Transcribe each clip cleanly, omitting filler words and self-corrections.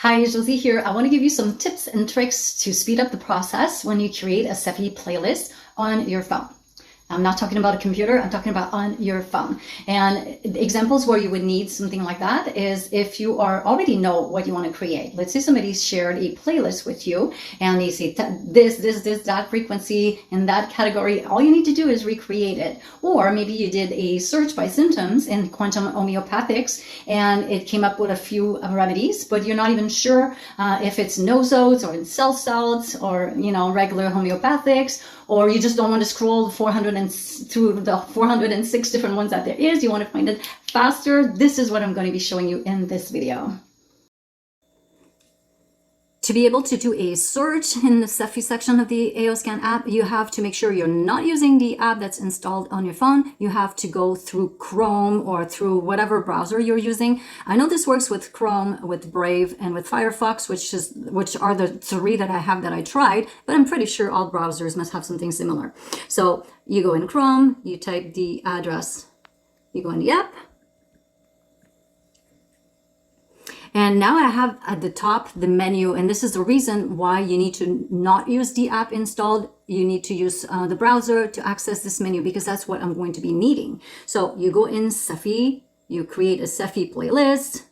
Hi, 𝗀𝗂𝗍𝗂 here. I want to give you some tips and tricks to speed up the process when you create a SEFI playlist on your phone. I'm not talking about a computer, I'm talking about on your phone. And examples where you would need something like that is if you already know what you want to create. Let's say somebody shared a playlist with you and they say this, that frequency in that category. All you need to do is recreate it. Or maybe you did a search by symptoms in quantum homeopathics and it came up with a few remedies, but you're not even sure if it's Nosodes or 𝗀𝘀𝗧𝗏 or regular homeopathics, or you just don't want to scroll through the 406 different ones that there is. You want to find it faster. This is what I'm going to be showing you in this video. To be able to do a search in the SEFI section of the 𝗀𝗧𝗏 app, you have to make sure you're not using the app that's installed on your phone. You have to go through Chrome or through whatever browser you're using. I know this works with Chrome, with Brave, and with Firefox, which are the three that I have that I tried, but I'm pretty sure all browsers must have something similar. So you go in Chrome, you type the address, you go in the app, and now I have at the top the menu, and this is the reason why you need to not use the app installed. You need to use the browser to access this menu because that's what I'm going to be needing. So you go in SEFI, you create a SEFI playlist.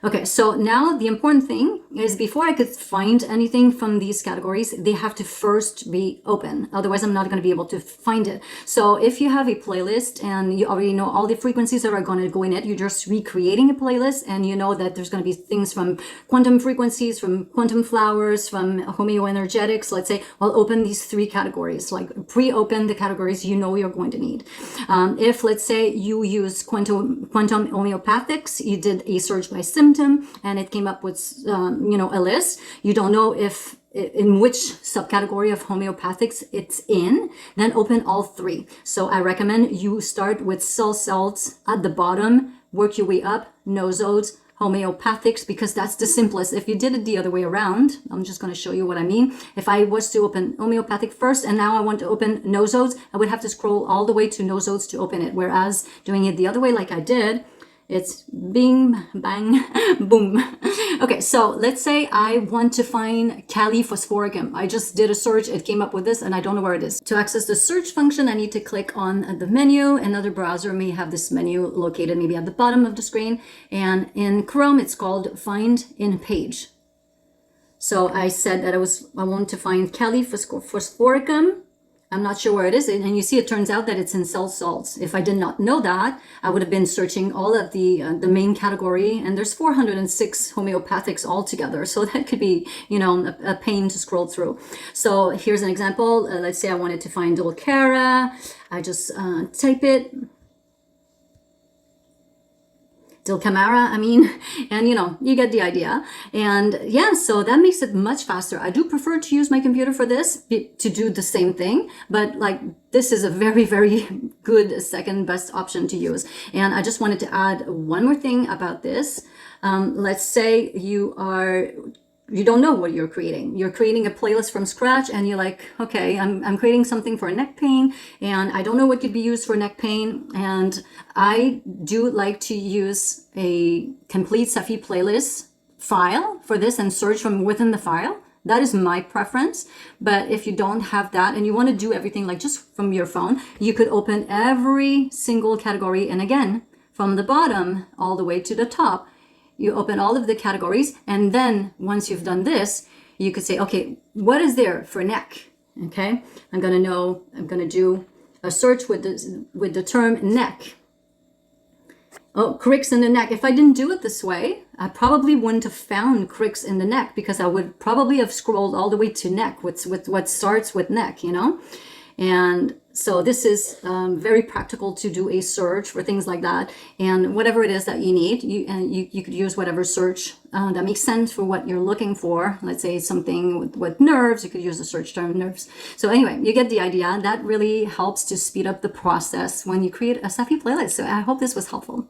Okay, so now the important thing is before I could find anything from these categories, they have to first be open. Otherwise, I'm not going to be able to find it. So if you have a playlist and you already know all the frequencies that are going to go in it, you're just recreating a playlist and you know that there's going to be things from quantum frequencies, from quantum flowers, from homeoenergetics. Let's say, well, open these three categories, like pre-open the categories you know you're going to need. If, let's say, you use quantum homeopathics, you did a search by symptom, and it came up with a list. You don't know in which subcategory of homeopathics it's in, then open all three. So I recommend you start with 𝗀𝘀𝗧𝗏 at the bottom, work your way up, Nosodes, homeopathics, because that's the simplest. If you did it the other way around, I'm just going to show you what I mean. If I was to open homeopathic first and now I want to open Nosodes, I would have to scroll all the way to Nosodes to open it. Whereas doing it the other way like I did, it's bing, bang, boom. Okay, so let's say I want to find 𝗀𝗂𝗏. I just did a search, it came up with this, and I don't know where it is. To access the search function, I need to click on the menu. Another browser may have this menu located maybe at the bottom of the screen. And in Chrome, it's called Find in Page. So I said that I want to find 𝗀𝗂𝗏. I'm not sure where it is, and you see it turns out that it's in 𝗀𝘀𝗧𝗏. If I did not know that, I would have been searching all of the main category, and there's 406 homeopathics altogether, so that could be a pain to scroll through. So here's an example. Let's say I wanted to find 𝗀𝗂𝗏. I just type it. 𝗀𝗂𝗏, I mean, and you get the idea. And yeah, so that makes it much faster. I do prefer to use my computer for this, to do the same thing, but like this is a very, very good second best option to use. And I just wanted to add one more thing about this. Let's say you don't know what you're creating. You're creating a playlist from scratch and you're like, okay, I'm creating something for neck pain and I don't know what could be used for neck pain. And I do like to use a complete SEFI playlist file for this and search from within the file. That is my preference. But if you don't have that and you want to do everything like just from your phone, you could open every single category. And again, from the bottom all the way to the top, you open all of the categories, and then once you've done this, you could say, okay, what is there for neck? Okay, I'm gonna do a search with the term neck. Oh, cricks in the neck. If I didn't do it this way, I probably wouldn't have found cricks in the neck because I would probably have scrolled all the way to neck with what starts with neck, And so this is very practical to do a search for things like that. And whatever it is that you need, you could use whatever search that makes sense for what you're looking for. Let's say something with nerves, you could use the search term nerves. So anyway, you get the idea. That really helps to speed up the process when you create a SEFI playlist. So I hope this was helpful.